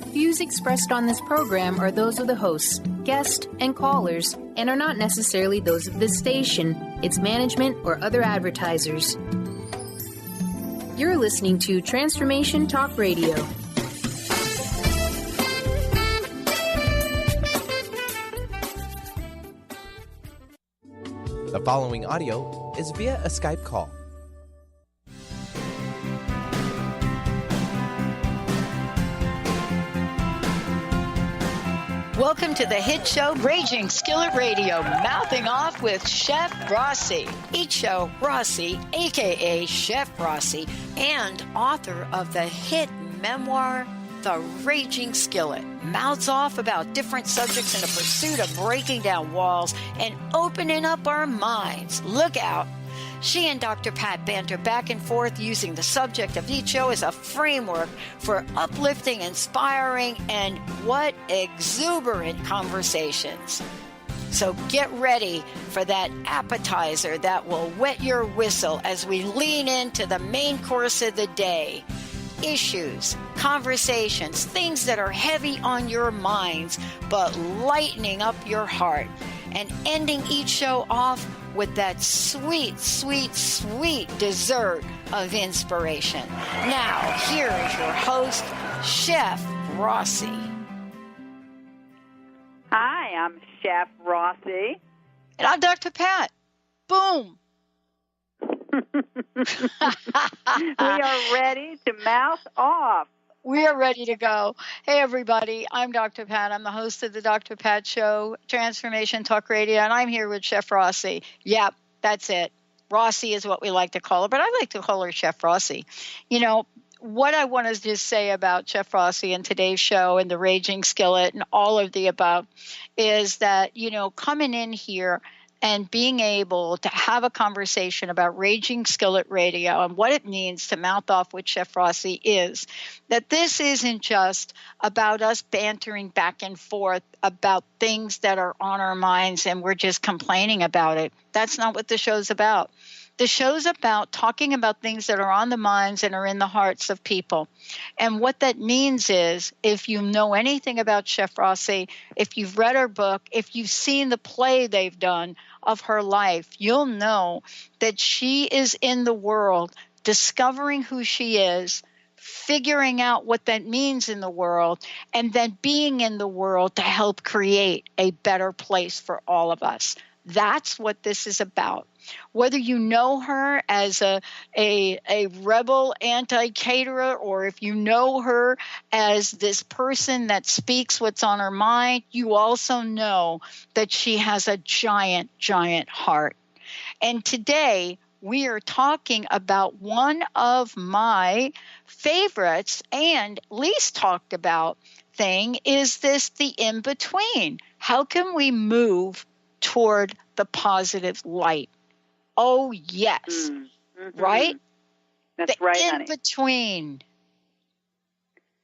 Views expressed on this program are those of the hosts, guests, and callers, and are not necessarily those of this station, its management, or other advertisers. You're listening to Transformation Talk Radio. The following audio is via a Skype call. Welcome to the hit show Raging Skillet Radio, mouthing off with Chef Rossi. Each show, Rossi, a.k.a. Chef Rossi, and author of the hit memoir, The Raging Skillet, mouths off about different subjects in the pursuit of breaking down walls and opening up our minds. Look out. She and Dr. Pat banter back and forth using the subject of each show as a framework for uplifting, inspiring, and what exuberant conversations. So get ready for that appetizer that will wet your whistle as we lean into the main course of the day. Issues, conversations, things that are heavy on your minds, but lightening up your heart. And ending each show off with that sweet, sweet, sweet dessert of inspiration. Now, here is your host, Chef Rossi. Hi, I'm Chef Rossi. And I'm Dr. Pat. Boom. We are ready to mouth off. We are ready to go. Hey, everybody. I'm Dr. Pat. I'm the host of the Dr. Pat Show, Transformation Talk Radio, and I'm here with Chef Rossi. Yep, that's it. Rossi is what we like to call her, but I like to call her Chef Rossi. You know, what I want to just say about Chef Rossi and today's show and the Raging Skillet and all of the above is that, you know, coming in here and being able to have a conversation about Raging Skillet Radio and what it means to mouth off with Chef Rossi is that this isn't just about us bantering back and forth about things that are on our minds and we're just complaining about it. That's not what the show's about. The show's about talking about things that are on the minds and are in the hearts of people. And what that means is, if you know anything about Chef Rossi, if you've read her book, if you've seen the play they've done of her life, you'll know that she is in the world discovering who she is, figuring out what that means in the world, and then being in the world to help create a better place for all of us. That's what this is about. Whether you know her as a rebel anti-caterer or if you know her as this person that speaks what's on her mind, you also know that she has a giant, giant heart. And today we are talking about one of my favorites and least talked about thing is the in-between. How can we move toward the positive light? Oh, yes. Mm-hmm. Right? That's the right, honey. In between.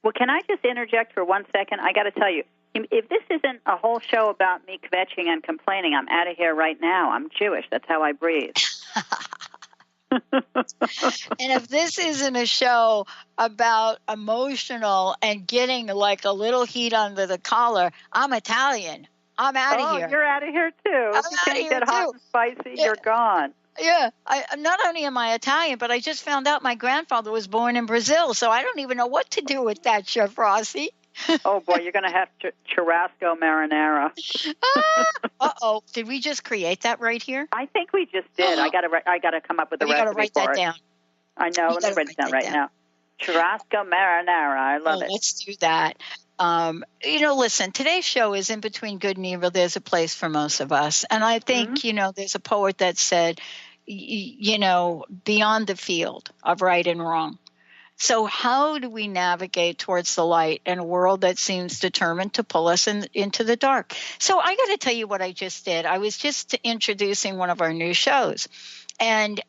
Well, can I just interject for 1 second? I got to tell you, if this isn't a whole show about me kvetching and complaining, I'm out of here right now. I'm Jewish. That's how I breathe. And if this isn't a show about emotional and getting like a little heat under the collar, I'm Italian. I'm out of here. Oh, you're out of here, too. If you can't get hot and spicy, you're gone. Yeah. Not only am I Italian, but I just found out my grandfather was born in Brazil, so I don't even know what to do with that, Chef Rossi. Oh, boy, you're going to have churrasco marinara. Uh-oh. Did we just create that right here? I think we just did. I got to come up with a recipe for it. You got to write that down. I know. Let me write it down right now. Churrasco marinara. I love it. Let's do that. Listen, today's show is in between good and evil. There's a place for most of us. And I think, there's a poet that said, beyond the field of right and wrong. So how do we navigate towards the light in a world that seems determined to pull us into the dark? So I got to tell you what I just did. I was just introducing one of our new shows. And,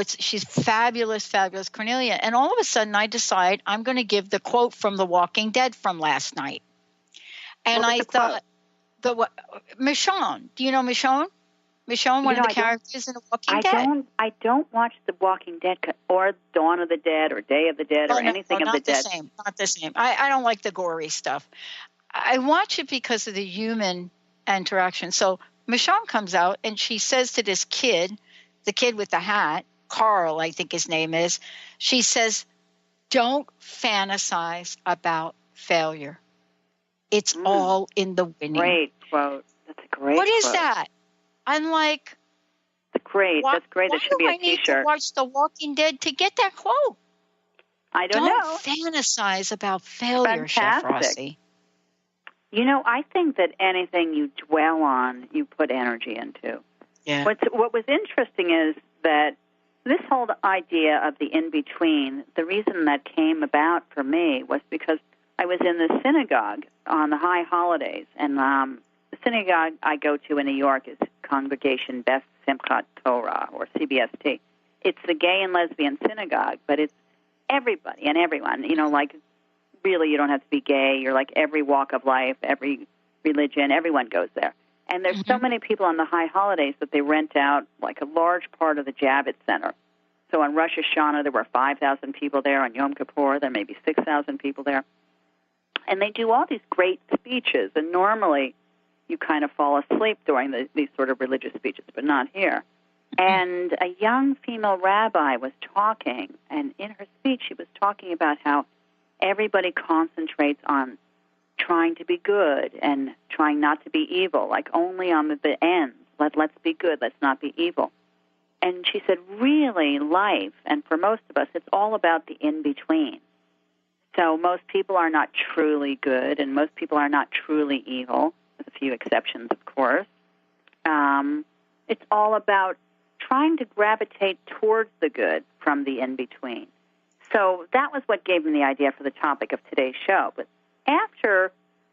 she's fabulous, fabulous, Cornelia. And all of a sudden I decide I'm going to give the quote from The Walking Dead from last night. And I thought, Michonne, do you know Michonne? Michonne, one of the characters in The Walking Dead. I don't watch The Walking Dead or Dawn of the Dead or Day of the Dead or anything of the dead. Not the same. I don't like the gory stuff. I watch it because of the human interaction. So Michonne comes out and she says to this kid, the kid with the hat, Carl, I think his name is, she says, don't fantasize about failure. It's all in the winning. Great quote. That's a great quote. What is that? I'm like, that's great. That's great. That should be a T-shirt. Why do I need to watch The Walking Dead to get that quote? I don't know. Don't fantasize about failure, Chef Rossi. You know, I think that anything you dwell on, you put energy into. Yeah. What was interesting is that this whole idea of the in-between, the reason that came about for me was because I was in the synagogue on the high holidays, and the synagogue I go to in New York is Congregation Beth Simchat Torah, or CBST. It's the gay and lesbian synagogue, but it's everybody and everyone. You know, like, really, you don't have to be gay. You're like every walk of life, every religion, everyone goes there. And there's so many people on the high holidays that they rent out like a large part of the Javits Center. So on Rosh Hashanah, there were 5,000 people there. On Yom Kippur, there may be 6,000 people there. And they do all these great speeches. And normally, you kind of fall asleep during these sort of religious speeches, but not here. And a young female rabbi was talking, and in her speech, she was talking about how everybody concentrates on trying to be good and trying not to be evil, like only on the ends. Let's be good, let's not be evil. And she said, really, life, and for most of us, it's all about the in-between. So most people are not truly good, and most people are not truly evil, with a few exceptions, of course. It's all about trying to gravitate towards the good from the in-between. So that was what gave me the idea for the topic of today's show. But after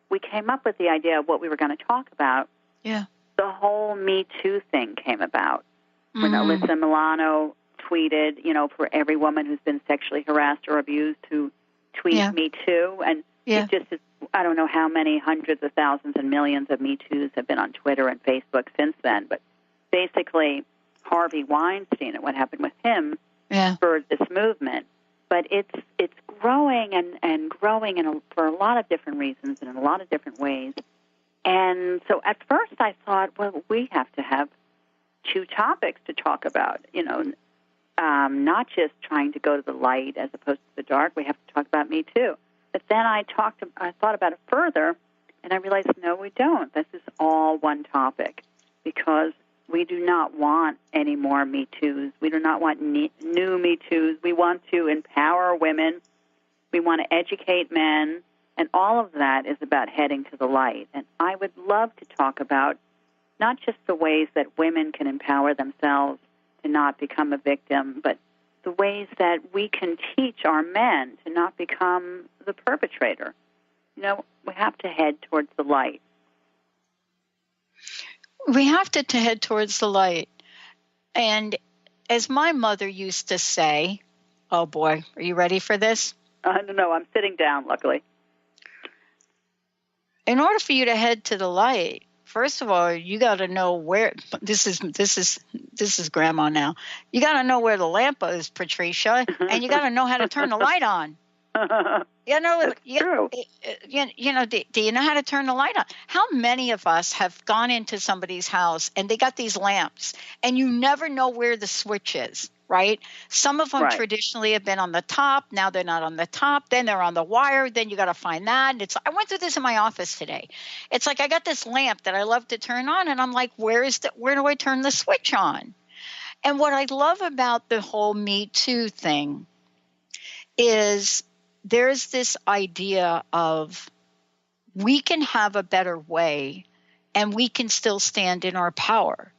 we came up with the idea of what we were going to talk about, the whole Me Too thing came about. When Alyssa Milano tweeted, you know, for every woman who's been sexually harassed or abused to tweet Me Too. And it just is, I don't know how many hundreds of thousands and millions of Me Toos have been on Twitter and Facebook since then. But basically, Harvey Weinstein and what happened with him spurred this movement. But it's growing and growing for a lot of different reasons and in a lot of different ways. And so at first I thought, well, we have to have two topics to talk about, you know, not just trying to go to the light as opposed to the dark. We have to talk about Me Too. But then I thought about it further, and I realized, no, we don't. This is all one topic because we do not want any more Me Toos. We do not want new Me Toos. We want to empower women. We want to educate men. And all of that is about heading to the light. And I would love to talk about not just the ways that women can empower themselves to not become a victim, but the ways that we can teach our men to not become the perpetrator. You know, we have to head towards the light. We have to head towards the light. And as my mother used to say, oh boy, are you ready for this? No, I'm sitting down, luckily. In order for you to head to the light, first of all, you got to know where. This is Grandma now. You got to know where the lamp is, Patricia, and you got to know how to turn the light on. You know, true. You know, do you know how to turn the light on? How many of us have gone into somebody's house and they got these lamps, and you never know where the switch is? Right? Some of them traditionally have been on the top. Now they're not on the top. Then they're on the wire. Then you got to find that. And I went through this in my office today. It's like I got this lamp that I love to turn on, and I'm like, where do I turn the switch on? And what I love about the whole Me Too thing is there's this idea of we can have a better way, and we can still stand in our power.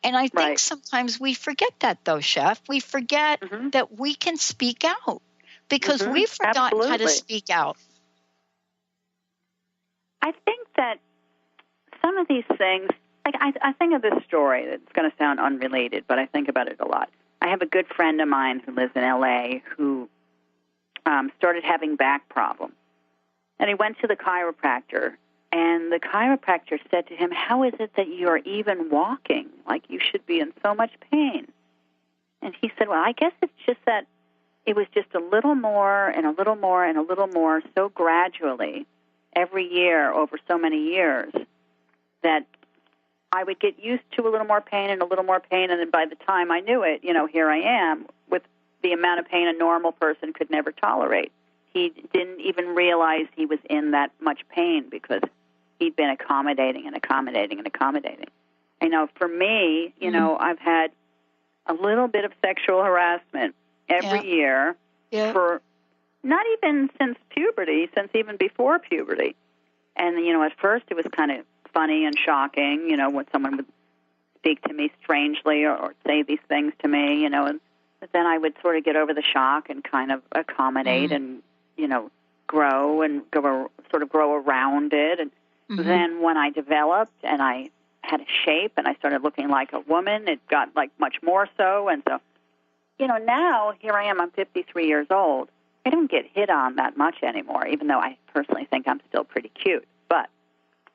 And I think sometimes we forget that, though, Chef. We forget that we can speak out because we've forgotten how to speak out. I think that some of these things, like I think of this story that's going to sound unrelated, but I think about it a lot. I have a good friend of mine who lives in L.A. who started having back problems. And he went to the chiropractor, And the chiropractor said to him, how is it that you're even walking? Like, you should be in so much pain. And he said, well, I guess it's just that it was just a little more and a little more and a little more, so gradually, every year over so many years, that I would get used to a little more pain and a little more pain, and then by the time I knew it, here I am with the amount of pain a normal person could never tolerate. He didn't even realize he was in that much pain because he'd been accommodating and accommodating and accommodating. I know for me, I've had a little bit of sexual harassment every year for not even since puberty, since even before puberty. And, at first it was kind of funny and shocking, when someone would speak to me strangely or say these things to me, but then I would sort of get over the shock and kind of accommodate and, grow and grow around it. And then when I developed and I had a shape and I started looking like a woman, it got like much more so. And so, now here I am, I'm 53 years old. I don't get hit on that much anymore, even though I personally think I'm still pretty cute. But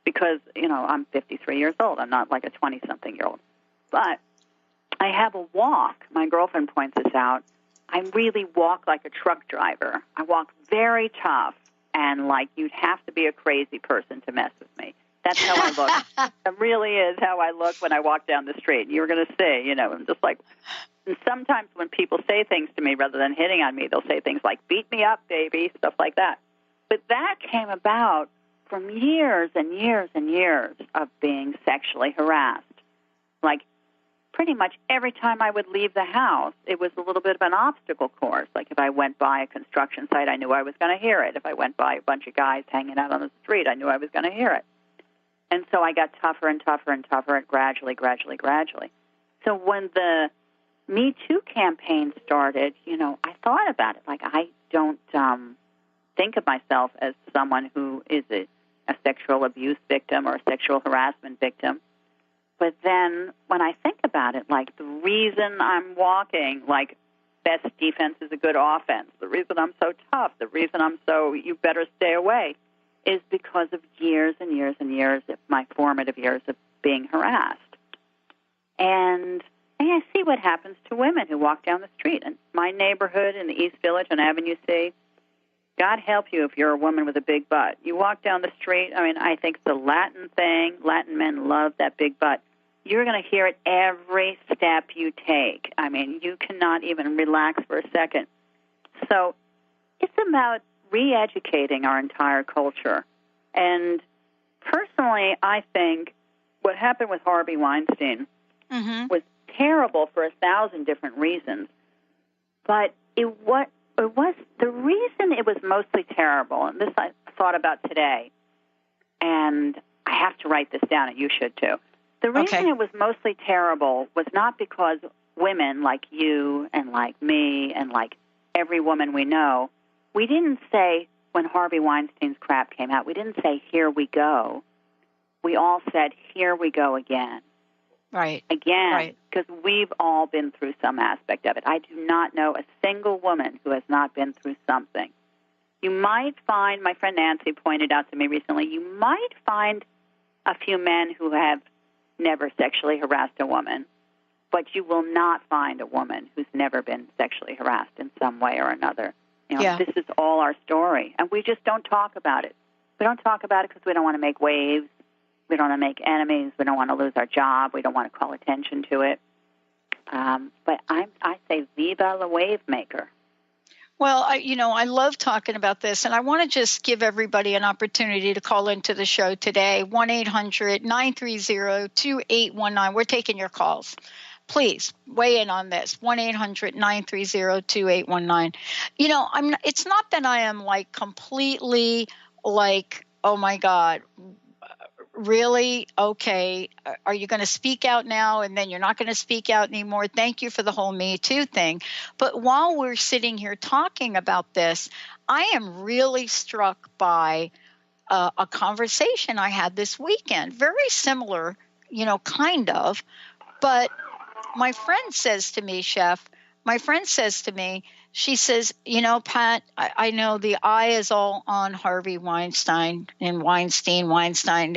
because, I'm 53 years old, I'm not like a 20-something-year-old. But I have a walk. My girlfriend points this out. I really walk like a truck driver. I walk very tough, and like you'd have to be a crazy person to mess with me. That's how I look. It really is how I look when I walk down the street. You're going to see, I'm just like, and sometimes when people say things to me rather than hitting on me, they'll say things like, beat me up, baby, stuff like that. But that came about from years and years and years of being sexually harassed. Like, pretty much every time I would leave the house, it was a little bit of an obstacle course. Like if I went by a construction site, I knew I was going to hear it. If I went by a bunch of guys hanging out on the street, I knew I was going to hear it. And so I got tougher and tougher and tougher, and gradually. So when the Me Too campaign started, I thought about it. Like, I don't think of myself as someone who is a sexual abuse victim or a sexual harassment victim. But then when I think about it, like the reason I'm walking, like best defense is a good offense, the reason I'm so tough, the reason I'm so you better stay away, is because of years and years and years of my formative years of being harassed. And I see what happens to women who walk down the street. In my neighborhood in the East Village on Avenue C, God help you if you're a woman with a big butt. You walk down the street, I think it's a Latin thing. Latin men love that big butt. You're going to hear it every step you take. You cannot even relax for a second. So it's about re-educating our entire culture. And personally, I think what happened with Harvey Weinstein was terrible for 1,000 different reasons. But it was the reason it was mostly terrible, and this I thought about today, and I have to write this down, and you should too. The reason it was mostly terrible was not because women like you and like me and like every woman we know, we didn't say, when Harvey Weinstein's crap came out, we didn't say, here we go. We all said, here we go again. Right. Again, because we've all been through some aspect of it. I do not know a single woman who has not been through something. You might find, my friend Nancy pointed out to me recently, you might find a few men who have never sexually harassed a woman, but you will not find a woman who's never been sexually harassed in some way or another. This is all our story, and we just don't talk about it. We don't talk about it because we don't want to make waves. We don't want to make enemies. We don't want to lose our job. We don't want to call attention to it. But I say, viva la wave maker. Well, I love talking about this, and I want to just give everybody an opportunity to call into the show today, 1-800-930-2819. We're taking your calls. Please weigh in on this, 1-800-930-2819. It's not that I am like completely like, oh my God, really? Okay. Are you going to speak out now and then you're not going to speak out anymore? Thank you for the whole Me Too thing. But while we're sitting here talking about this, I am really struck by a conversation I had this weekend. Very similar, kind of. But my friend says to me, Chef, she says, Pat, I know the eye is all on Harvey Weinstein and Weinstein.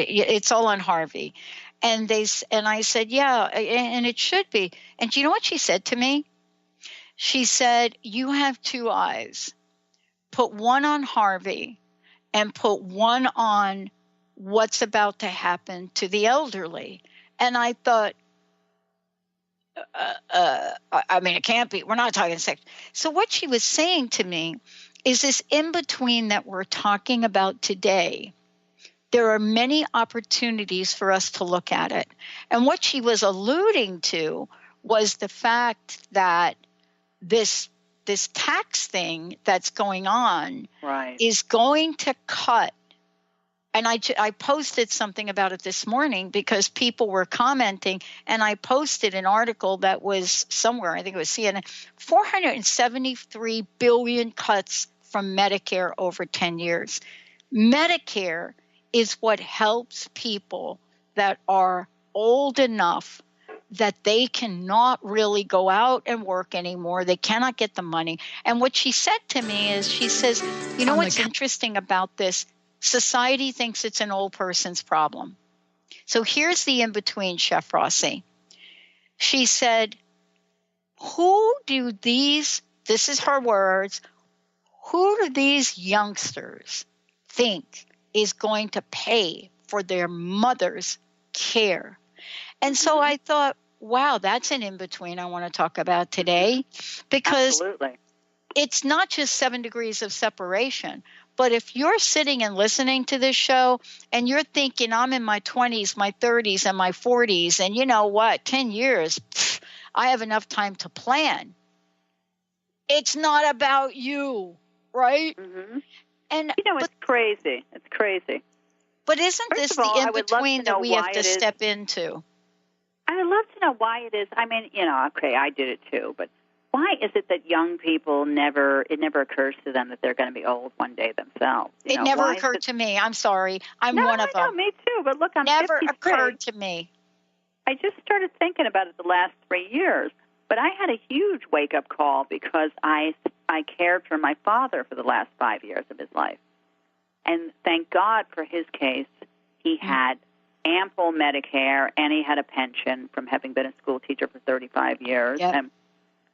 It's all on Harvey. And I said, yeah, and it should be. And do you know what she said to me? She said, you have two eyes. Put one on Harvey and put one on what's about to happen to the elderly. And I thought, it can't be. We're not talking sex. So what she was saying to me is this in between that we're talking about today. There are many opportunities for us to look at it. And what she was alluding to was the fact that this tax thing that's going on is going to cut. And I posted something about it this morning because people were commenting, and I posted an article that was somewhere, I think it was CNN, 473 billion cuts from Medicare over 10 years. Medicare is what helps people that are old enough that they cannot really go out and work anymore. They cannot get the money. And what she said to me is, she says, what's interesting about this? Society thinks it's an old person's problem. So here's the in-between, Chef Rossi. She said, this is her words, who do these youngsters think is going to pay for their mother's care? And so I thought, wow, that's an in-between I want to talk about today, because it's not just 7 degrees of separation. But if you're sitting and listening to this show and you're thinking, I'm in my 20s, my 30s, and my 40s, and you know what, 10 years, I have enough time to plan. It's not about you, right? Mm-hmm. And it's crazy. It's crazy. But isn't this the in-between that we have to step into? I would love to know why it is. I mean, okay, I did it too, but why is it that young people it never occurs to them that they're going to be old one day themselves? It never occurred to me. I'm sorry. I'm one of them. No, me too. But look, I'm never 53. Occurred to me. I just started thinking about it the last 3 years. But I had a huge wake-up call because I cared for my father for the last 5 years of his life. And thank God for his case, he had ample Medicare, and he had a pension from having been a school teacher for 35 years. Yep. And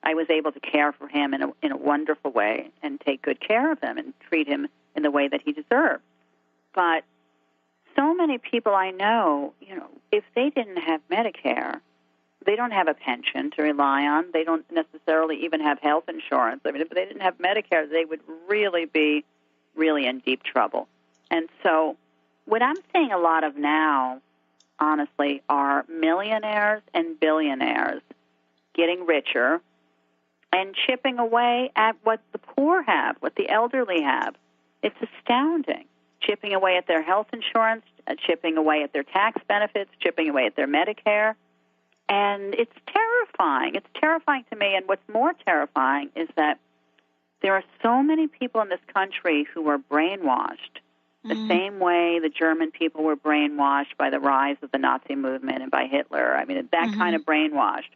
I was able to care for him in a wonderful way and take good care of him and treat him in the way that he deserved. But so many people I know, if they didn't have Medicare, they don't have a pension to rely on. They don't necessarily even have health insurance. I mean, if they didn't have Medicare, they would really be in deep trouble. And so what I'm seeing a lot of now, honestly, are millionaires and billionaires getting richer and chipping away at what the poor have, what the elderly have. It's astounding. Chipping away at their health insurance, chipping away at their tax benefits, chipping away at their Medicare. And it's terrifying. It's terrifying to me. And what's more terrifying is that there are so many people in this country who are brainwashed the same way the German people were brainwashed by the rise of the Nazi movement and by Hitler. I mean, that kind of brainwashed,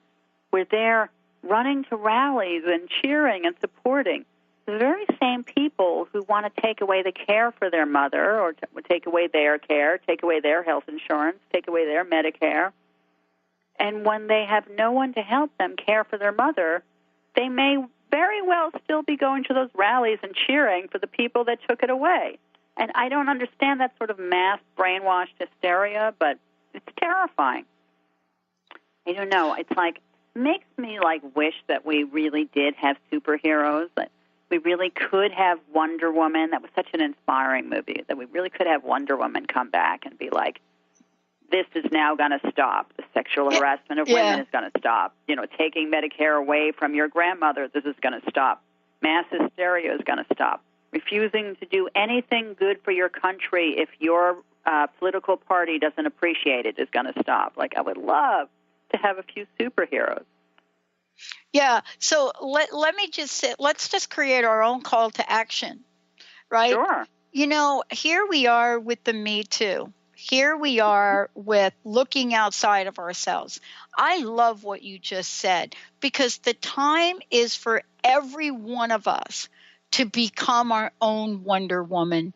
where they're running to rallies and cheering and supporting the very same people who want to take away the care for their mother or take away their care, take away their health insurance, take away their Medicare. And when they have no one to help them care for their mother, they may very well still be going to those rallies and cheering for the people that took it away. And I don't understand that sort of mass brainwashed hysteria, but it's terrifying. I don't know. It's makes me wish that we really did have superheroes, that we really could have Wonder Woman. That was such an inspiring movie, that we really could have Wonder Woman come back and be like, this is now going to stop. The sexual harassment of women is going to stop. Taking Medicare away from your grandmother, this is going to stop. Mass hysteria is going to stop. Refusing to do anything good for your country if your political party doesn't appreciate it is going to stop. I would love to have a few superheroes. Yeah. So let me just say, let's just create our own call to action, right? Sure. Here we are with the Me Too. here we are with looking outside of ourselves. I love what you just said, because the time is for every one of us to become our own Wonder Woman.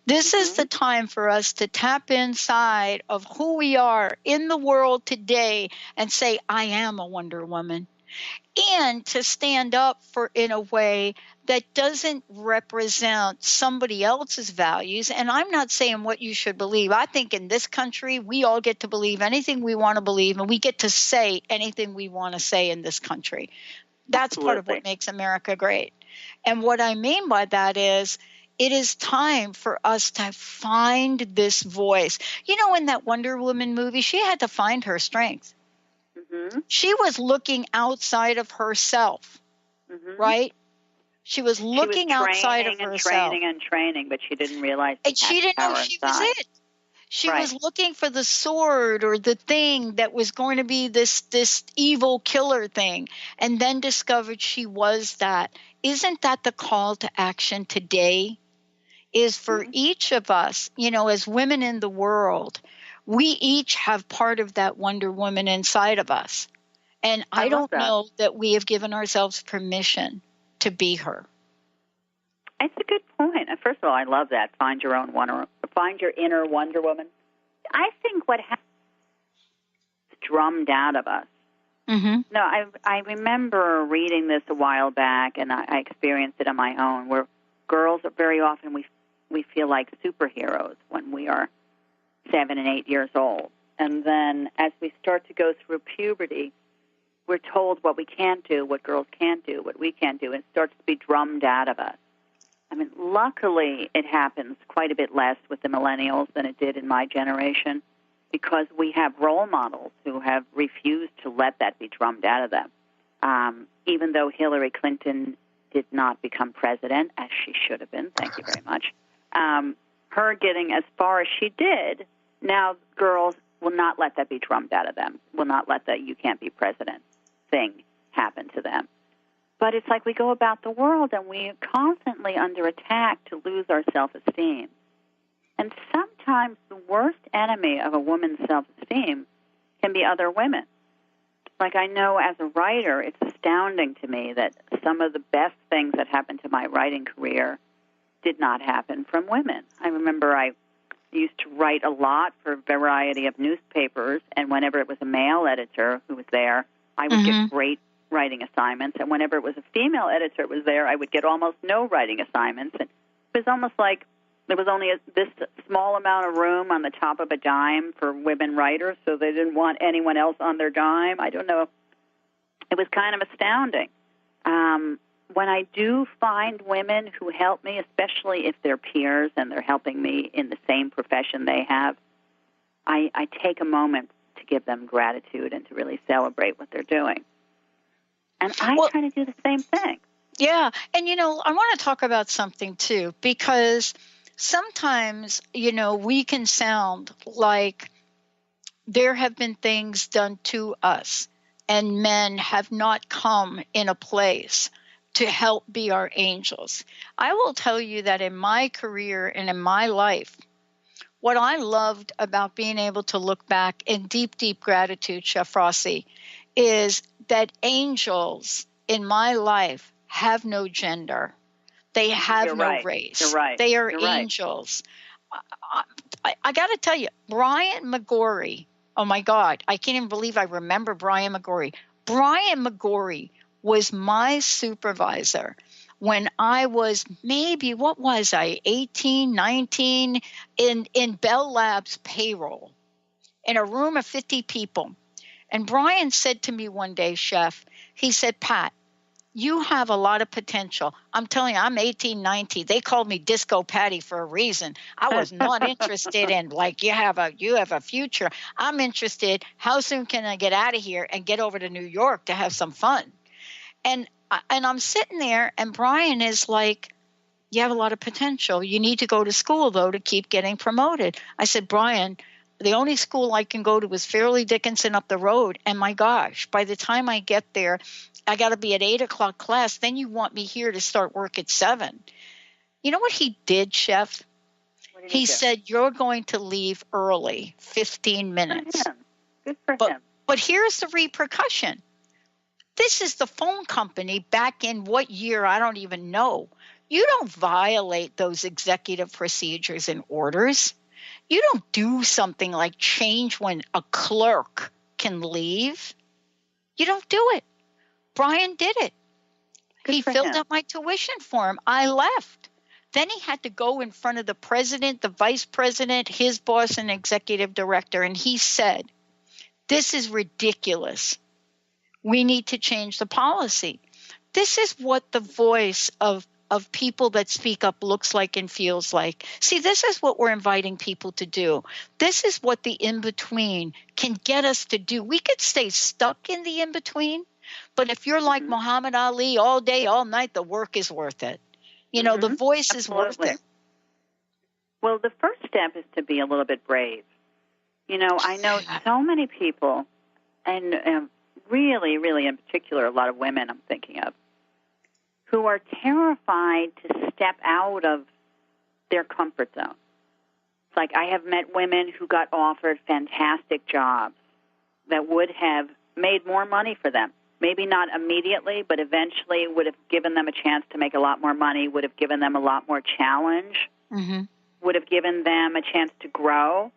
This is the time for us to tap inside of who we are in the world today and say, I am a Wonder Woman. And to stand up for in a way that doesn't represent somebody else's values. And I'm not saying what you should believe. I think in this country, we all get to believe anything we want to believe, and we get to say anything we want to say in this country. That's part of what makes America great. And what I mean by that is, it is time for us to find this voice. You know, in that Wonder Woman movie, she had to find her strength. She was looking outside of herself, right? She was looking outside of herself. Training, but she didn't realize she didn't know she was it. She was looking for the sword or the thing that was going to be this evil killer thing, and then discovered she was that. Isn't that the call to action today? Is for each of us, you know, as women in the world, we each have part of that Wonder Woman inside of us. And I don't know that we have given ourselves permission to be her. It's a good point. First of all, I love that. Find your inner Wonder Woman. I think what happens is drummed out of us. No, I remember reading this a while back, and I experienced it on my own, where girls, very often we feel like superheroes when we are 7 and 8 years old. And then as we start to go through puberty, we're told what we can't do, what girls can't do, what we can't do, and it starts to be drummed out of us. I mean, luckily it happens quite a bit less with the millennials than it did in my generation, because we have role models who have refused to let that be drummed out of them. Even though Hillary Clinton did not become president, as she should have been, thank you very much, her getting as far as she did, now girls will not let that be drummed out of them, will not let that you can't be president thing happen to them. But it's like we go about the world and we are constantly under attack to lose our self-esteem. And sometimes the worst enemy of a woman's self-esteem can be other women. Like, I know as a writer, it's astounding to me that some of the best things that happened to my writing career did not happen from women. I remember I used to write a lot for a variety of newspapers, and whenever it was a male editor who was there, I would get great writing assignments, and whenever it was a female editor who was there, I would get almost no writing assignments. And it was almost like there was only this small amount of room on the top of a dime for women writers, so they didn't want anyone else on their dime. I don't know. It was kind of astounding. When I do find women who help me, especially if they're peers and they're helping me in the same profession they have, I take a moment to give them gratitude and to really celebrate what they're doing. And I try to do the same thing. Yeah. And, you know, I want to talk about something, too, because sometimes, you know, we can sound like there have been things done to us and men have not come in a place to help be our angels. I will tell you that in my career and in my life, what I loved about being able to look back in deep, deep gratitude, Chef Rossi, is that angels in my life have no gender. They have no race. You're right. They are angels. I got to tell you, Brian McGorry, oh my God, I can't even believe I remember Brian McGorry. Brian McGorry was my supervisor when I was maybe, 18, 19, in Bell Labs payroll in a room of 50 people. And Brian said to me one day, Chef, he said, Pat, you have a lot of potential. I'm telling you, I'm 18, 19. They called me Disco Patty for a reason. I was not interested in, like, you have a future. I'm interested, how soon can I get out of here and get over to New York to have some fun? And I'm sitting there, and Brian is like, you have a lot of potential. You need to go to school, though, to keep getting promoted. I said, Brian, the only school I can go to is Fairleigh Dickinson up the road. And my gosh, by the time I get there, I got to be at 8 o'clock class. Then you want me here to start work at 7. You know what he did, Chef? He said, you're going to leave early, 15 minutes. Good for him. But here's the repercussion. This is the phone company back in what year? I don't even know. You don't violate those executive procedures and orders. You don't do something like change when a clerk can leave. You don't do it. Brian did it. He filled out my tuition form. I left. Then he had to go in front of the president, the vice president, his boss, and executive director. And he said, this is ridiculous. We need to change the policy. This is what the voice of people that speak up looks like and feels like. See, this is what we're inviting people to do. This is what the in-between can get us to do. We could stay stuck in the in-between, but if you're like Muhammad Ali all day, all night, the work is worth it. You know, the voice is worth it. Well, the first step is to be a little bit brave. You know, I know so many people, and really, really in particular, a lot of women I'm thinking of, who are terrified to step out of their comfort zone. It's like I have met women who got offered fantastic jobs that would have made more money for them. Maybe not immediately, but eventually would have given them a chance to make a lot more money, would have given them a lot more challenge, would have given them a chance to grow.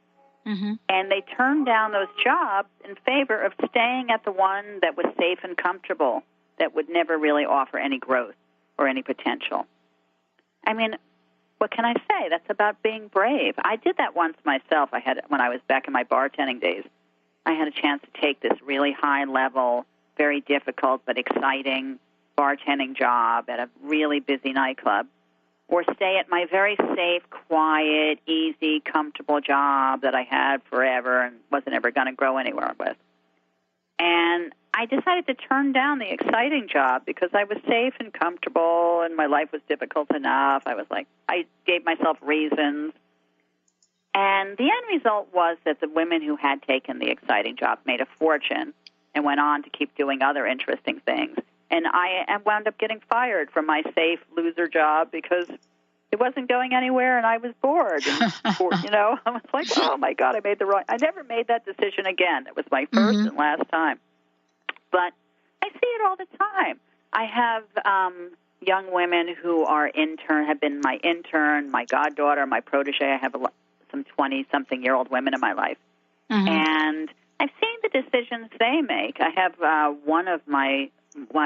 And they turned down those jobs in favor of staying at the one that was safe and comfortable, that would never really offer any growth or any potential. I mean, what can I say? That's about being brave. I did that once myself. When I was back in my bartending days, I had a chance to take this really high-level, very difficult but exciting bartending job at a really busy nightclub, or stay at my very safe, quiet, easy, comfortable job that I had forever and wasn't ever going to grow anywhere with. And I decided to turn down the exciting job because I was safe and comfortable and my life was difficult enough. I gave myself reasons. And the end result was that the women who had taken the exciting job made a fortune and went on to keep doing other interesting things. And I wound up getting fired from my safe loser job because it wasn't going anywhere and I was bored. And, I was like, oh, my God, I never made that decision again. It was my first and last time. But I see it all the time. I have young women who have been my intern, my goddaughter, my protege. I have some 20-something-year-old women in my life. And I've seen the decisions they make. I have one of my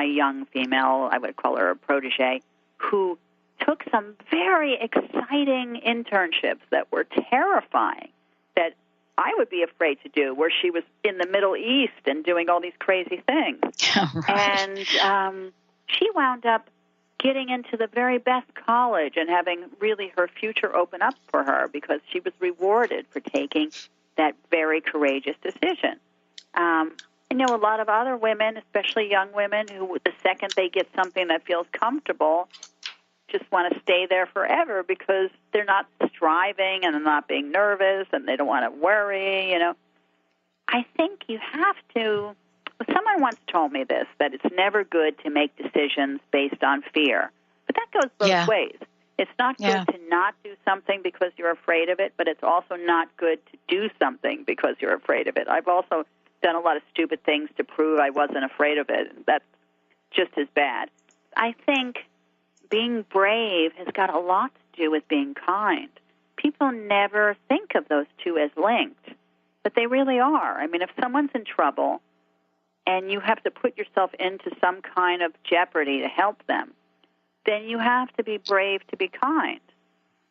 young female, I would call her a protege, who took some very exciting internships that were terrifying, that I would be afraid to do, where she was in the Middle East and doing all these crazy things. And she wound up getting into the very best college and having really her future open up for her because she was rewarded for taking that very courageous decision. I know a lot of other women, especially young women, who the second they get something that feels comfortable, just want to stay there forever because they're not striving and they're not being nervous and they don't want to worry, I think you have to, someone once told me this, that it's never good to make decisions based on fear. But that goes both ways. It's not good to not do something because you're afraid of it, but it's also not good to do something because you're afraid of it. I've also done a lot of stupid things to prove I wasn't afraid of it. That's just as bad. I think being brave has got a lot to do with being kind. People never think of those two as linked, but they really are. I mean, if someone's in trouble and you have to put yourself into some kind of jeopardy to help them, then you have to be brave to be kind.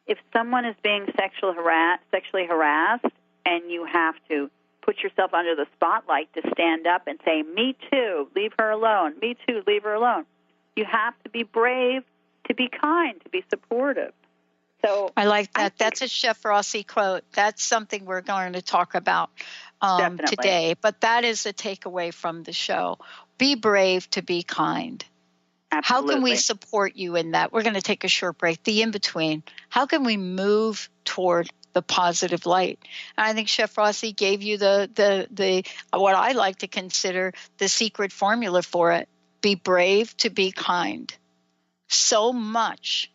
If someone is being sexually harassed and you have to put yourself under the spotlight to stand up and say, me too, leave her alone, me too, leave her alone. You have to be brave to be kind, to be supportive. So I like that. That's a Chef Rossi quote. That's something we're going to talk about today. But that is the takeaway from the show. Be brave to be kind. Absolutely. How can we support you in that? We're going to take a short break. The in-between. How can we move toward the positive light? And I think Chef Rossi gave you the what I like to consider the secret formula for it. Be brave to be kind. So much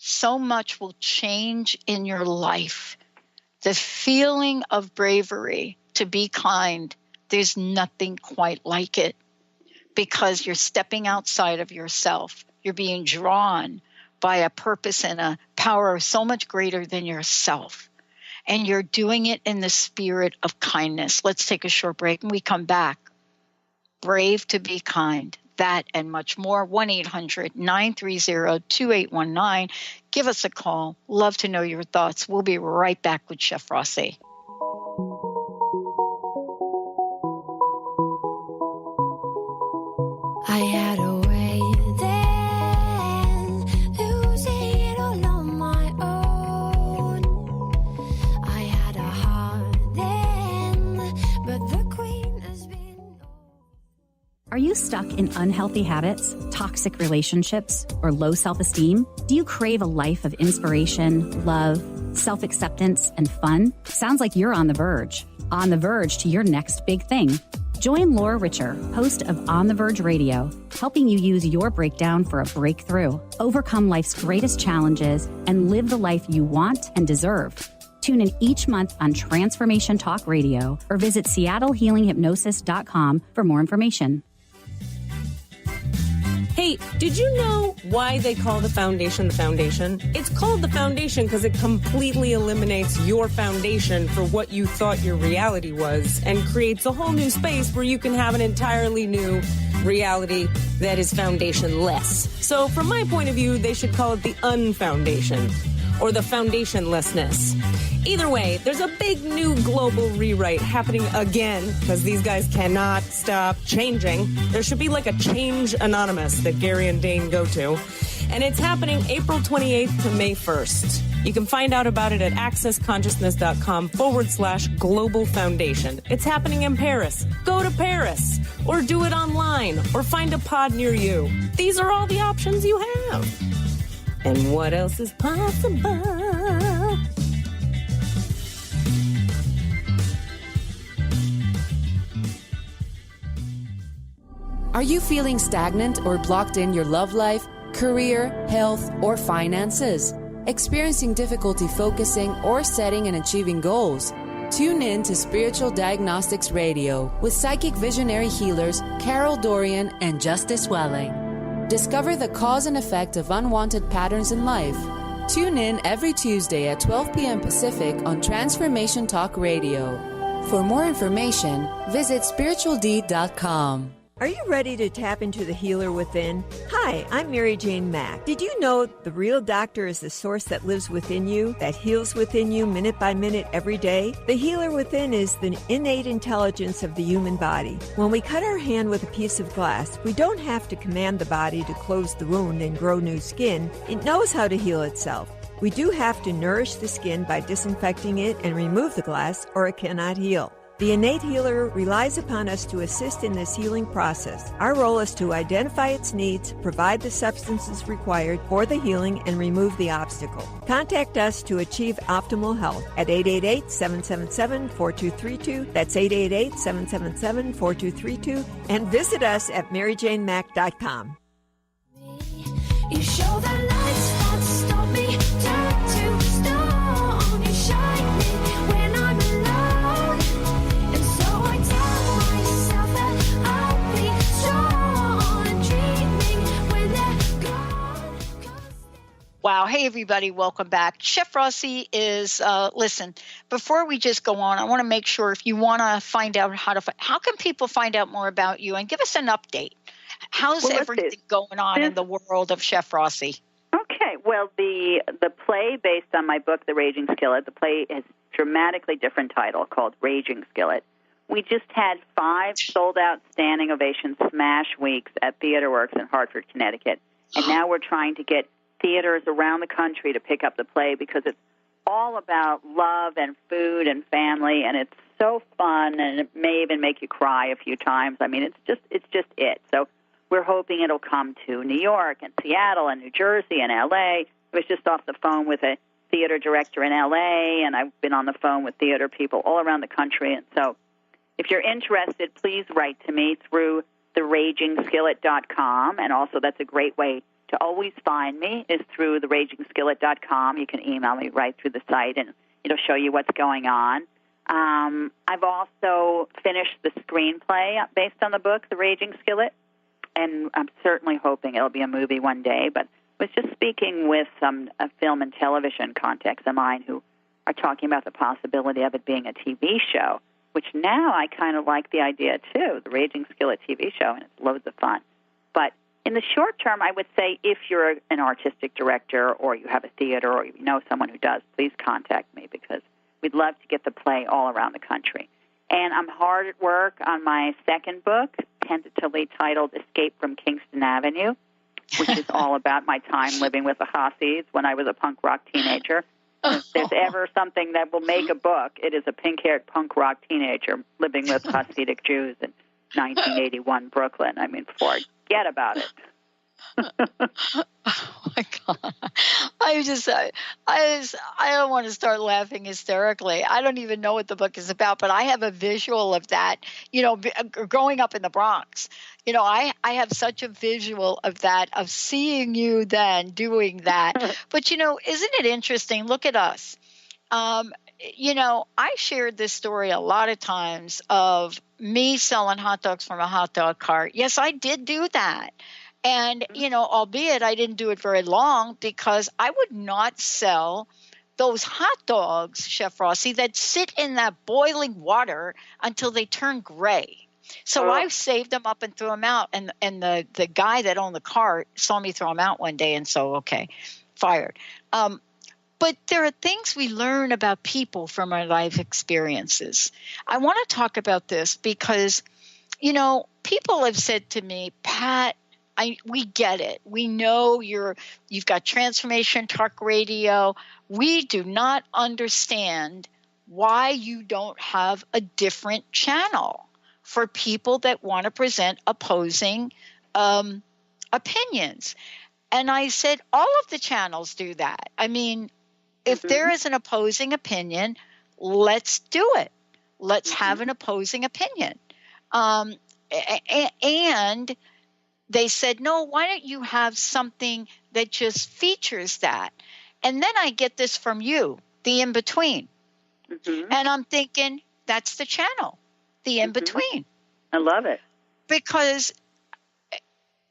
so much will change in your life. The feeling of bravery to be kind, there's nothing quite like it, because you're stepping outside of yourself. You're being drawn by a purpose and a power so much greater than yourself. And you're doing it in the spirit of kindness. Let's take a short break and we come back. Brave to be kind. That and much more. 1-800-930-2819. Give us a call. Love to know your thoughts. We'll be right back with Chef Rossi. I had a way then, losing it all on my own. I had a heart then, but the queen has been... Are you stuck in unhealthy habits, toxic relationships, or low self-esteem? Do you crave a life of inspiration, love, self-acceptance, and fun? Sounds like you're on the verge to your next big thing. Join Laura Richer, host of On the Verge Radio, helping you use your breakdown for a breakthrough, overcome life's greatest challenges, and live the life you want and deserve. Tune in each month on Transformation Talk Radio or visit SeattleHealingHypnosis.com for more information. Hey, did you know why they call the foundation? It's called the foundation because it completely eliminates your foundation for what you thought your reality was and creates a whole new space where you can have an entirely new reality that is foundationless. So from my point of view, they should call it the unfoundation or the foundationlessness. Either way, there's a big new global rewrite happening again because these guys cannot stop changing. There should be like a Change Anonymous that Gary and Dane go to. And it's happening April 28th to May 1st. You can find out about it at accessconsciousness.com/global foundation. It's happening in Paris. Go to Paris or do it online or find a pod near you. These are all the options you have. And what else is possible? Are you feeling stagnant or blocked in your love life, career, health, or finances? Experiencing difficulty focusing or setting and achieving goals? Tune in to Spiritual Diagnostics Radio with psychic visionary healers Carol Dorian and Justice Welling. Discover the cause and effect of unwanted patterns in life. Tune in every Tuesday at 12 p.m. Pacific on Transformation Talk Radio. For more information, visit spiritualdeed.com. Are you ready to tap into the healer within? Hi, I'm Mary Jane Mack. Did you know the real doctor is the source that lives within you, that heals within you minute by minute every day? The healer within is the innate intelligence of the human body. When we cut our hand with a piece of glass, we don't have to command the body to close the wound and grow new skin. It knows how to heal itself. We do have to nourish the skin by disinfecting it and remove the glass, or it cannot heal. The innate healer relies upon us to assist in this healing process. Our role is to identify its needs, provide the substances required for the healing, and remove the obstacle. Contact us to achieve optimal health at 888-777-4232. That's 888-777-4232. And visit us at maryjanemack.com. You show the lights that stop me, turn to stone. You shine me when I'm alone. And so I tell myself that I'll be strong and dreaming when they're gone. Wow. Hey, everybody. Welcome back. Chef Rossi is, listen, before we just go on, I want to make sure if you want to find out how can people find out more about you, and give us an update. How's everything going on in the world of Chef Rossi? Okay, well, the play based on my book, The Raging Skillet, the play has a dramatically different title called Raging Skillet. We just had 5 sold-out standing ovation smash weeks at TheaterWorks in Hartford, Connecticut, and now we're trying to get theaters around the country to pick up the play because it's all about love and food and family, and it's so fun, and it may even make you cry a few times. I mean, it's just it. So we're hoping it'll come to New York and Seattle and New Jersey and L.A. I was just off the phone with a theater director in L.A., and I've been on the phone with theater people all around the country. And so if you're interested, please write to me through theraginskillet.com, and also that's a great way to always find me is through theragingskillet.com. You can email me right through the site, and it'll show you what's going on. I've also finished the screenplay based on the book, The Raging Skillet, and I'm certainly hoping it'll be a movie one day. But I was just speaking with some film and television contacts of mine who are talking about the possibility of it being a TV show, which now I kind of like the idea, too, the Raging Skillet TV show, and it's loads of fun. But in the short term, I would say if you're an artistic director or you have a theater or you know someone who does, please contact me because we'd love to get the play all around the country. And I'm hard at work on my second book, tentatively titled Escape from Kingston Avenue, which is all about my time living with the Rossis when I was a punk rock teenager. And if there's ever something that will make a book, it is a pink-haired punk rock teenager living with Hasidic Jews in 1981 Brooklyn. I mean, forget about it. Oh my God! I don't want to start laughing hysterically. I don't even know what the book is about, but I have a visual of that. You know, growing up in the Bronx, you know, I have such a visual of that, of seeing you then doing that. But you know, isn't it interesting? Look at us. You know, I shared this story a lot of times of me selling hot dogs from a hot dog cart. Yes, I did do that. And, you know, albeit I didn't do it very long because I would not sell those hot dogs, Chef Rossi, that sit in that boiling water until they turn gray. So I saved them up and threw them out. And the guy that owned the cart saw me throw them out one day. And so, okay, fired. But there are things we learn about people from our life experiences. I want to talk about this because, you know, people have said to me, Pat, we get it. We know you've got Transformation Talk Radio. We do not understand why you don't have a different channel for people that want to present opposing opinions. And I said, all of the channels do that. I mean, if there is an opposing opinion, let's do it. Let's have an opposing opinion. And they said, no, why don't you have something that just features that? And then I get this from you, the in-between. And I'm thinking, that's the channel, the in-between. I love it. Because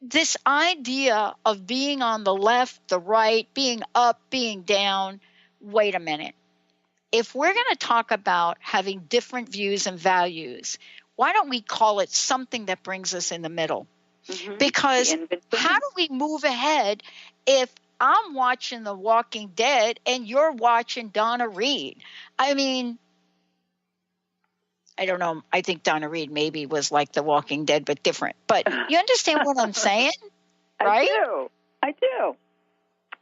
this idea of being on the left, the right, being up, being down, wait a minute. If we're going to talk about having different views and values, why don't we call it something that brings us in the middle? Because how do we move ahead if I'm watching The Walking Dead and you're watching Donna Reed? I mean, I don't know. I think Donna Reed maybe was like The Walking Dead, but different. But you understand what I'm saying, right? I do.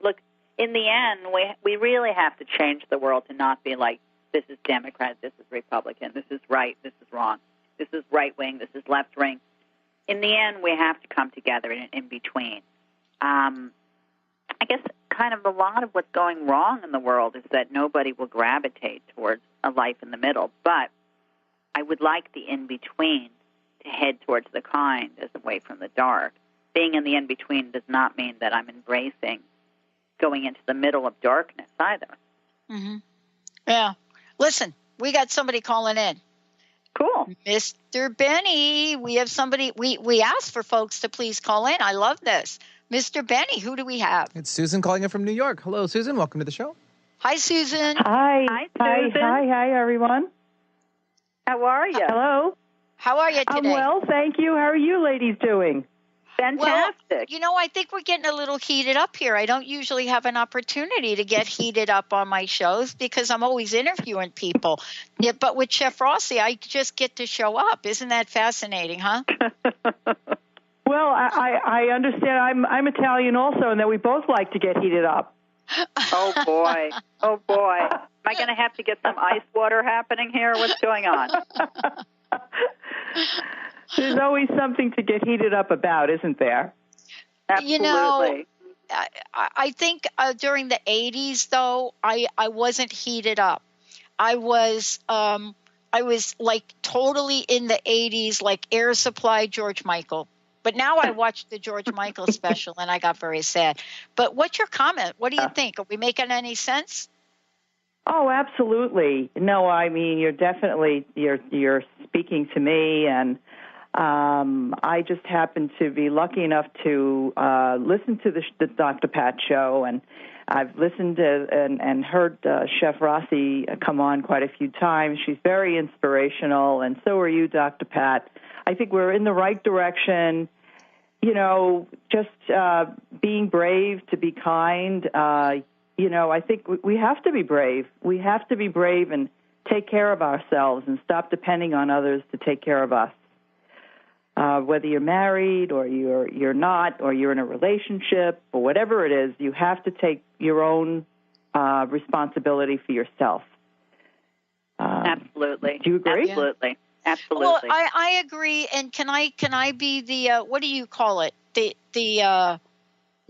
Look, in the end, we really have to change the world to not be like, this is Democrat, this is Republican, this is right, this is wrong, this is right wing, this is left wing. In the end, we have to come together in between. I guess kind of a lot of what's going wrong in the world is that nobody will gravitate towards a life in the middle. But I would like the in-between to head towards the kind as away from the dark. Being in the in-between does not mean that I'm embracing going into the middle of darkness either. Yeah. Listen, we got somebody calling in. Cool. Mr. Benny, we have somebody, we asked for folks to please call in. I love this. Mr. Benny, who do we have? It's Susan calling in from New York. Hello, Susan. Welcome to the show. Hi, Susan. Hi, Susan. Hi, everyone. How are you? Hello. How are you today? I'm well, thank you. How are you ladies doing? Fantastic. Well, you know, I think we're getting a little heated up here. I don't usually have an opportunity to get heated up on my shows because I'm always interviewing people. Yeah, but with Chef Rossi, I just get to show up. Isn't that fascinating, huh? Well, I understand. I'm Italian also, and that we both like to get heated up. Oh, boy. Oh, boy. Am I going to have to get some ice water happening here? What's going on? There's always something to get heated up about, isn't there? Absolutely. You know, I think during the 80s, though, I wasn't heated up. I was like totally in the 80s, like Air Supply, George Michael. But now I watched the George Michael special and I got very sad. But what's your comment? What do you think? Are we making any sense? Oh, absolutely. No, I mean, you're speaking to me, and I just happened to be lucky enough to listen to the Dr. Pat show, and I've listened to and heard Chef Rossi come on quite a few times. She's very inspirational, and so are you, Dr. Pat. I think we're in the right direction. You know, just being brave, to be kind. I think we have to be brave. We have to be brave and take care of ourselves and stop depending on others to take care of us. Whether you're married or you're not, or you're in a relationship or whatever it is, you have to take your own responsibility for yourself. Absolutely. Do you agree? Absolutely. Absolutely. Well, I agree. And can I be the what do you call it? The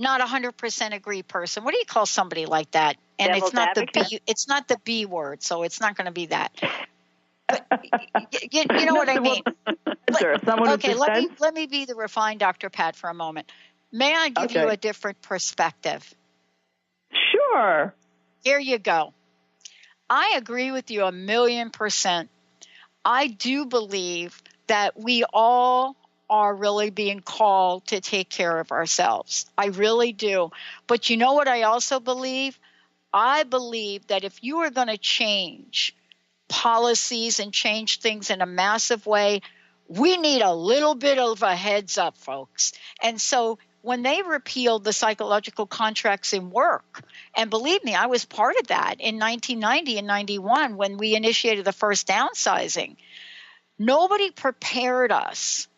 not 100% agree person. What do you call somebody like that? And Devil's it's not advocate? it's not the B word, so it's not going to be that. But you know what I mean? Okay, let me be the refined Dr. Pat for a moment. May I give you a different perspective? Sure. Here you go. I agree with you 1,000,000%. I do believe that we all are really being called to take care of ourselves. I really do. But you know what I also believe? I believe that if you are going to change policies and change things in a massive way, we need a little bit of a heads up, folks. And so when they repealed the psychological contracts in work, and believe me, I was part of that in 1990 and 91 when we initiated the first downsizing, nobody prepared us.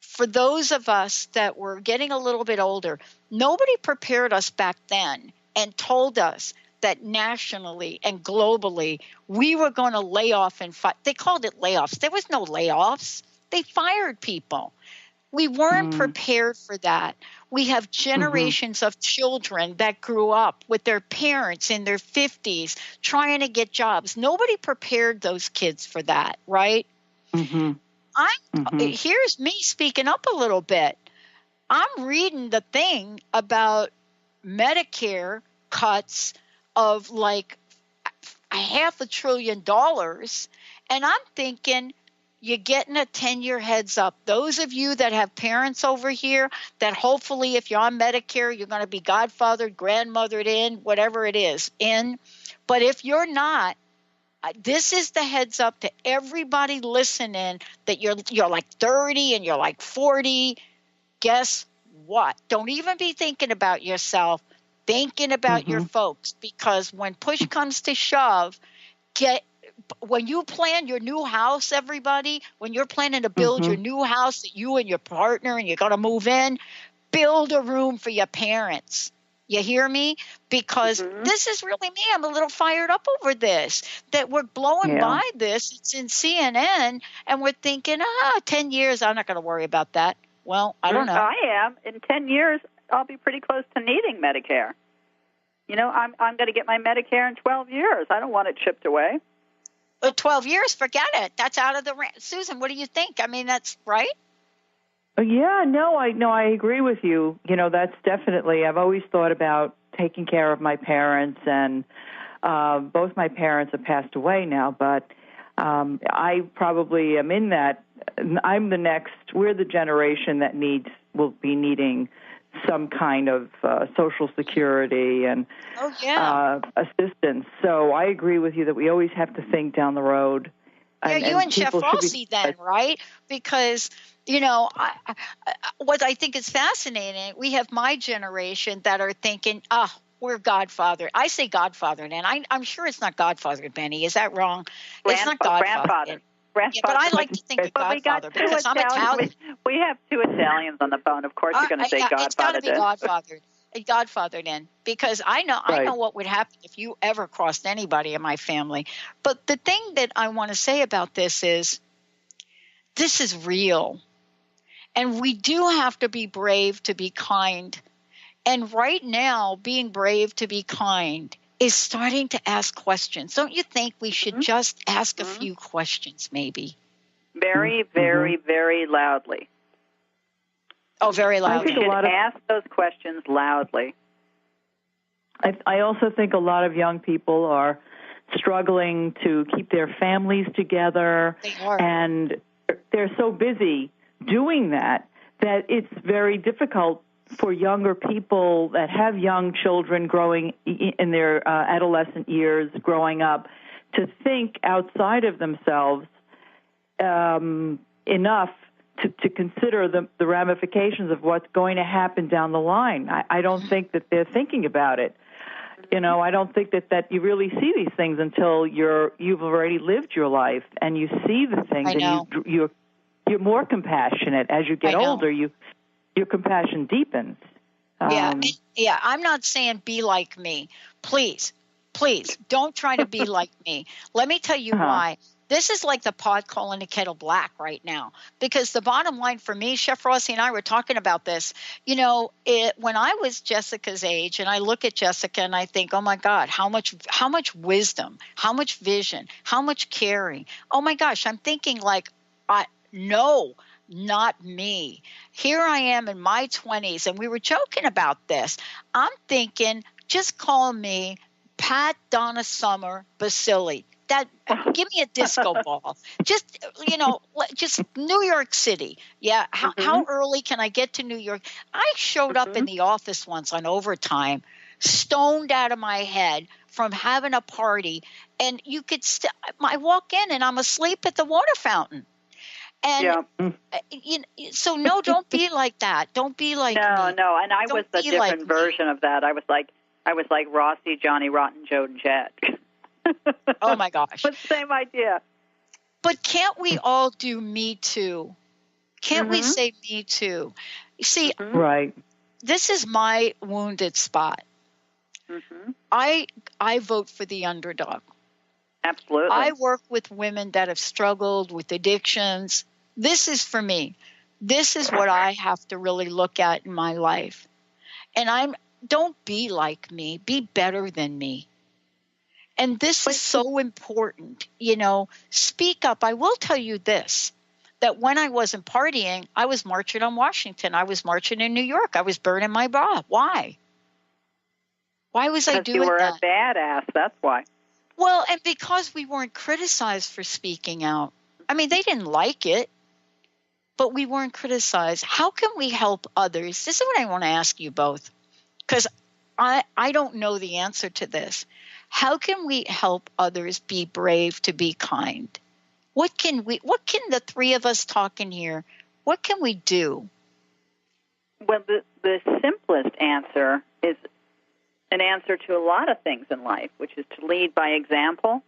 For those of us that were getting a little bit older, nobody prepared us back then and told us that nationally and globally we were going to lay off and fight. They called it layoffs. There was no layoffs. They fired people. We weren't prepared for that. We have generations of children that grew up with their parents in their 50s trying to get jobs. Nobody prepared those kids for that, right? Here's me speaking up a little bit. I'm reading the thing about Medicare cuts of like $500 billion, and I'm thinking, you're getting a 10-year heads up. Those of you that have parents over here that hopefully if you're on Medicare, you're going to be godfathered, grandmothered in, whatever it is, in. But if you're not, this is the heads up to everybody listening that you're like 30 and you're like 40. Guess what? Don't even be thinking about yourself. Thinking about your folks, because when push comes to shove, when you plan your new house, everybody, when you're planning to build your new house that you and your partner and you're going to move in, build a room for your parents. You hear me? Because this is really me. I'm a little fired up over this, that we're blowing by this. It's in CNN, and we're thinking, 10 years, I'm not going to worry about that. Well, I don't know. I am. In 10 years, I'll be pretty close to needing Medicare. You know, I'm going to get my Medicare in 12 years. I don't want it chipped away. 12 years, forget it. That's out of the range. Susan, what do you think? I mean, that's right. Yeah, I agree with you. You know, that's definitely, I've always thought about taking care of my parents, and both my parents have passed away now, but I probably am in that. We're the generation that will be needing some kind of Social Security and assistance. So I agree with you that we always have to think down the road. You and Chef Rossi then, right? Because, you know, what I think is fascinating, we have my generation that are thinking, we're godfather. I say godfather, and I'm sure it's not godfather, Benny. Is that wrong? It's not godfather. Yeah, but I like to think of godfather because I'm Italian. We have two Italians on the phone. Of course, you're going to say godfather. It's got to be godfather. Godfather then, because I know what would happen if you ever crossed anybody in my family. But the thing that I want to say about this is real. And we do have to be brave to be kind. And right now, being brave to be kind is starting to ask questions. Don't you think we should just ask a few questions maybe? Very, very, very loudly. Oh, very I loud. think You a lot should of ask those questions loudly. I also think a lot of young people are struggling to keep their families together, They are. and they're so busy doing that it's very difficult for younger people that have young children growing in their adolescent years, growing up, to think outside of themselves enough to consider the ramifications of what's going to happen down the line. I don't think that they're thinking about it. I don't think that you really see these things until you've already lived your life and you see the things. I know. And you're more compassionate as you get older. Your compassion deepens. Yeah. I'm not saying be like me. Please, don't try to be like me. Let me tell you why. This is like the pot calling the kettle black right now, because the bottom line for me, Chef Rossi and I were talking about this. When I was Jessica's age, and I look at Jessica and I think, oh my God, how much wisdom, how much vision, how much caring. Oh my gosh, I'm thinking like, no, not me. Here I am in my 20s, and we were joking about this. I'm thinking, just call me Pat Donna Summer Basili. Give me a disco ball. Just New York City. Yeah. How early can I get to New York? I showed up in the office once on overtime, stoned out of my head from having a party. And you could I walk in and I'm asleep at the water fountain. And so no, don't be like that. Don't be like me. No. And I was a different version of that. I was like Rossi, Johnny Rotten, Joe, and Jet. Oh my gosh. But same idea. But can't we all do me too? Can't we say me too? You see, right. This is my wounded spot. I vote for the underdog. Absolutely. I work with women that have struggled with addictions. This is for me. This is what I have to really look at in my life. And don't be like me. Be better than me. And this is so important. Speak up. I will tell you this, that when I wasn't partying, I was marching on Washington. I was marching in New York. I was burning my bra. Why? Why was I doing that? Because you were a badass. That's why. Well, and because we weren't criticized for speaking out. I mean, they didn't like it, but we weren't criticized. How can we help others? This is what I want to ask you both, because I don't know the answer to this. How can we help others be brave, to be kind? What can the three of us talking here, what can we do? Well, the simplest answer is an answer to a lot of things in life, which is to lead by example.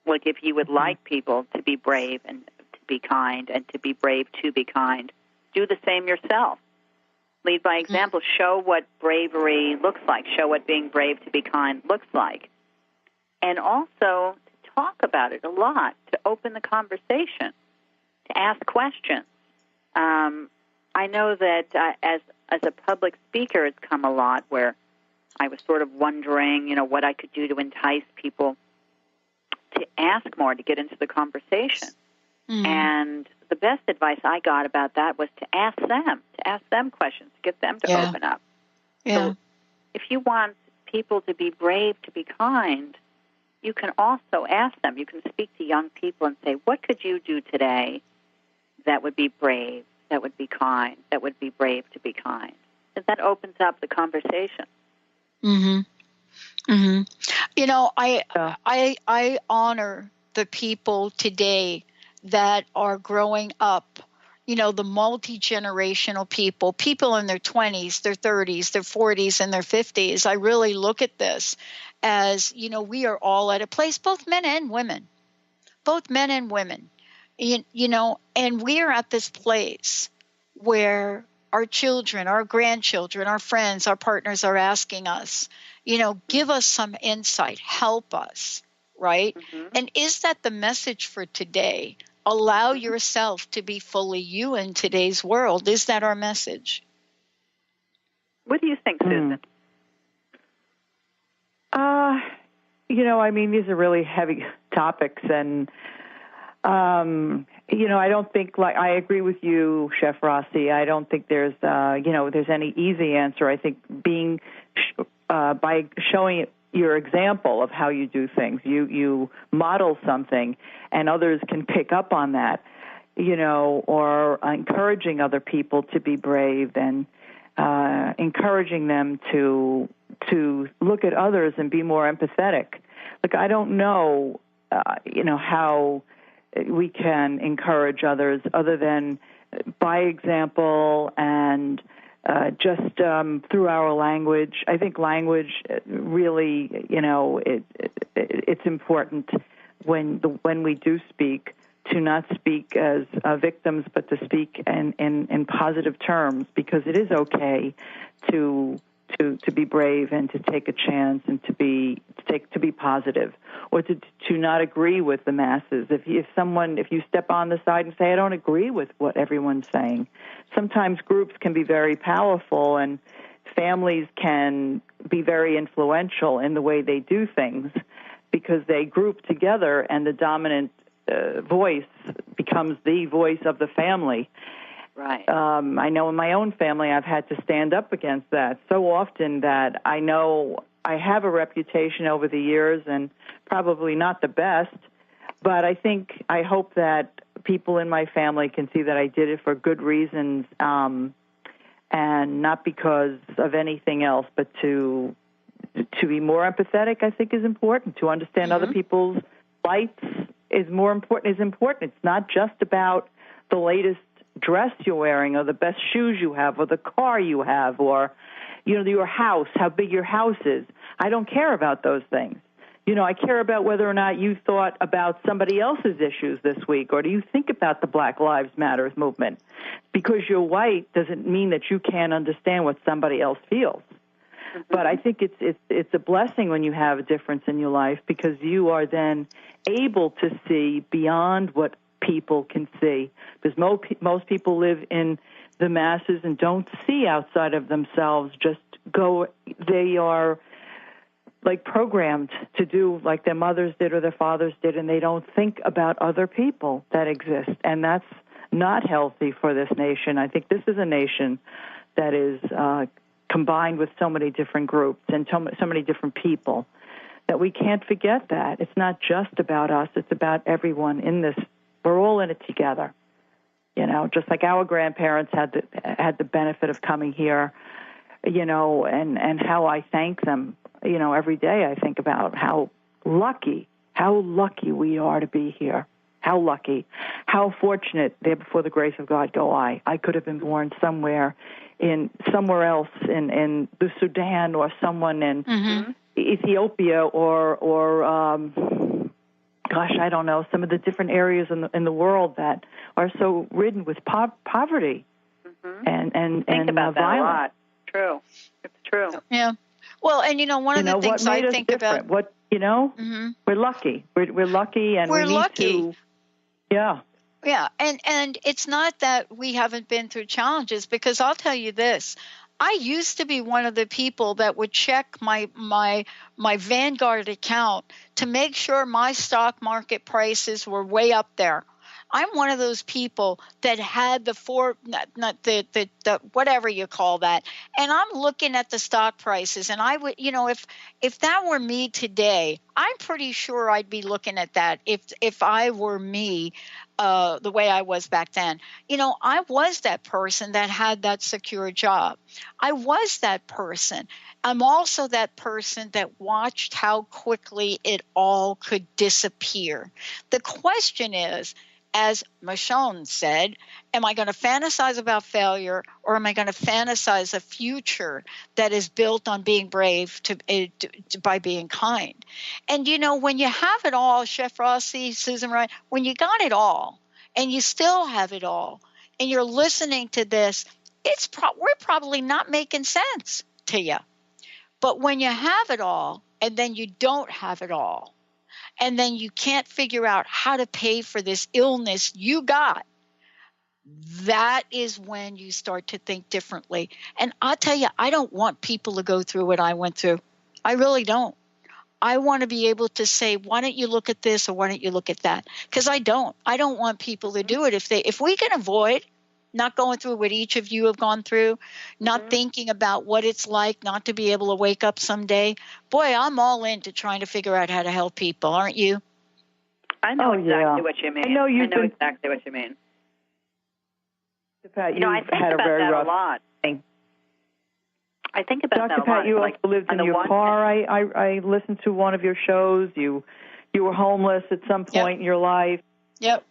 Like if you would like people to be brave and to be kind and to be brave to be kind, do the same yourself. Lead by example. Show what bravery looks like. Show what being brave to be kind looks like. And also to talk about it a lot, to open the conversation, to ask questions. I know that as a public speaker, it's come a lot where I was sort of wondering, what I could do to entice people to ask more, to get into the conversation. And the best advice I got about that was to ask them questions, to get them to open up. Yeah. So if you want people to be brave, to be kind, you can also ask them. You can speak to young people and say, what could you do today that would be brave, that would be kind, that would be brave to be kind? And that opens up the conversation. I honor the people today that are growing up, the multi-generational people in their 20s, their 30s, their 40s, and their 50s. I really look at this as, we are all at a place, both men and women, and we are at this place where our children, our grandchildren, our friends, our partners are asking us, give us some insight, help us, right? And is that the message for today? Allow yourself to be fully you in today's world. Is that our message? What do you think, Susan? These are really heavy topics, and I don't think, like, I agree with you, Chef Rossi. I don't think there's any easy answer. I think by showing your example of how you do things, you model something, and others can pick up on that, or encouraging other people to be brave and encouraging them to look at others and be more empathetic. Like, I don't know, how we can encourage others other than by example and just through our language. I think language really, it's important when we do speak to not speak as victims, but to speak in positive terms, because it is okay to be brave and to take a chance and to be positive, or to not agree with the masses. If you step on the side and say, I don't agree with what everyone's saying. Sometimes groups can be very powerful, and families can be very influential in the way they do things, because they group together and the dominant voice becomes the voice of the family. Right. I know in my own family I've had to stand up against that so often that I know I have a reputation over the years, and probably not the best, but I hope that people in my family can see that I did it for good reasons, and not because of anything else, but to be more empathetic, I think, is important. To understand other people's plights is important. It's not just about the latest dress you're wearing, or the best shoes you have, or the car you have, or your house, how big your house is. I don't care about those things. I care about whether or not you thought about somebody else's issues this week, or do you think about the Black Lives Matter movement? Because you're white doesn't mean that you can't understand what somebody else feels. But I think it's a blessing when you have a difference in your life, because you are then able to see beyond what people can see. Because most people live in the masses and don't see outside of themselves. They are like programmed to do like their mothers did or their fathers did, and they don't think about other people that exist. And that's not healthy for this nation. I think this is a nation that is combined with so many different groups and so many different people, that we can't forget that. It's not just about us. It's about everyone in this. We're all in it together. Just like our grandparents had the benefit of coming here, and how I thank them. Every day I think about how lucky we are to be here. How lucky, how fortunate. There before the grace of God go I. I could have been born somewhere else in the Sudan, or someone in Ethiopia, or gosh, I don't know, some of the different areas in the world that are so ridden with poverty and think about that violence. a lot. True, it's true. Yeah. Well, and one of the things I think about, we're lucky. We're lucky, and we're we need lucky. to. Yeah. Yeah, and it's not that we haven't been through challenges, because I'll tell you this. I used to be one of the people that would check my Vanguard account to make sure my stock market prices were way up there. I'm one of those people that had the whatever you call that, and I'm looking at the stock prices, and I would, if that were me today, I'm pretty sure I'd be looking at that if I were me. The way I was back then. I was that person that had that secure job. I was that person. I'm also that person that watched how quickly it all could disappear. The question is, as Michonne said, am I going to fantasize about failure, or am I going to fantasize a future that is built on being brave by being kind? And, when you have it all, Chef Rossi, Susan Wright, when you got it all and you still have it all and you're listening to this, we're probably not making sense to you. But when you have it all and then you don't have it all, and then you can't figure out how to pay for this illness you got, that is when you start to think differently. And I'll tell you, I don't want people to go through what I went through. I really don't. I want to be able to say, why don't you look at this or why don't you look at that? Because I don't want people to do it. If we can avoid not going through what each of you have gone through, not thinking about what it's like not to be able to wake up someday, boy, I'm all into trying to figure out how to help people, aren't you? I know exactly what you mean. I know exactly what you mean. Pat, I think had about a very that rough a lot. I think about Dr. that a Pat, lot. you also lived in your car. I listened to one of your shows. You were homeless at some point in your life. Yep.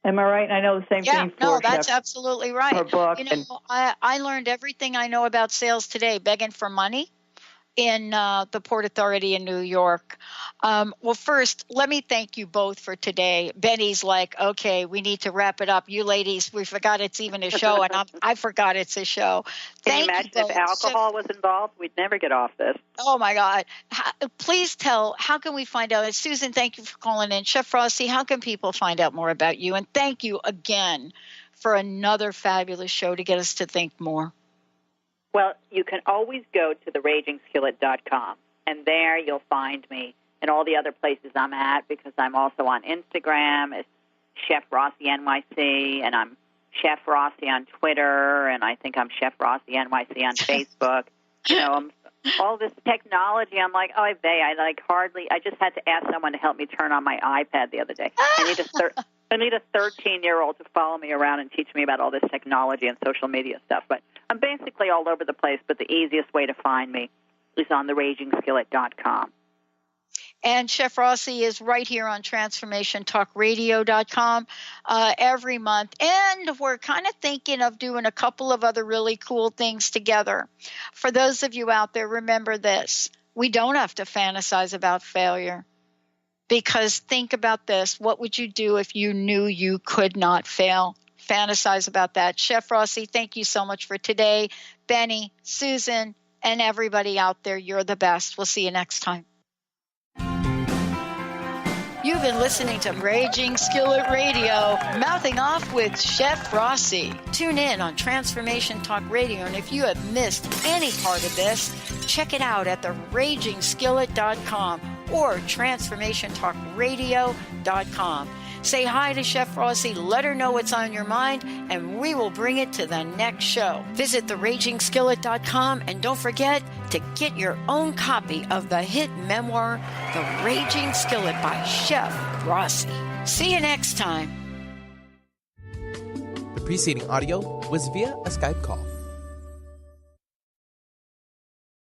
Am I right? I know the same thing for no, that's absolutely right. Her book. I learned everything I know about sales today begging for money in the Port Authority in New York. Well, first, let me thank you both for today. Benny's like, okay, we need to wrap it up. You ladies, we forgot it's even a show, and I forgot it's a show. Can you imagine if alcohol was involved? We'd never get off this. Oh, my God. Please tell, how can we find out? Susan, thank you for calling in. Chef Rossi, how can people find out more about you? And thank you again for another fabulous show to get us to think more. Well, you can always go to theragingskillet.com, and there you'll find me and all the other places I'm at, because I'm also on Instagram as Chef Rossi NYC, and I'm Chef Rossi on Twitter, and I think I'm Chef Rossi NYC on Facebook. All this technology, I'm like, I just had to ask someone to help me turn on my iPad the other day. I need a 13-year-old to follow me around and teach me about all this technology and social media stuff. But I'm basically all over the place, but the easiest way to find me is on theragingskillet.com. And Chef Rossi is right here on TransformationTalkRadio.com every month. And we're kind of thinking of doing a couple of other really cool things together. For those of you out there, remember this. We don't have to fantasize about failure. Because think about this. What would you do if you knew you could not fail? Fantasize about that. Chef Rossi, thank you so much for today. Benny, Susan, and everybody out there, you're the best. We'll see you next time. You've been listening to Raging Skillet Radio, mouthing off with Chef Rossi. Tune in on Transformation Talk Radio, and if you have missed any part of this, check it out at theragingskillet.com or transformationtalkradio.com. Say hi to Chef Rossi, let her know what's on your mind, and we will bring it to the next show. Visit theragingskillet.com, and don't forget to get your own copy of the hit memoir, The Raging Skillet by Chef Rossi. See you next time. The preceding audio was via a Skype call.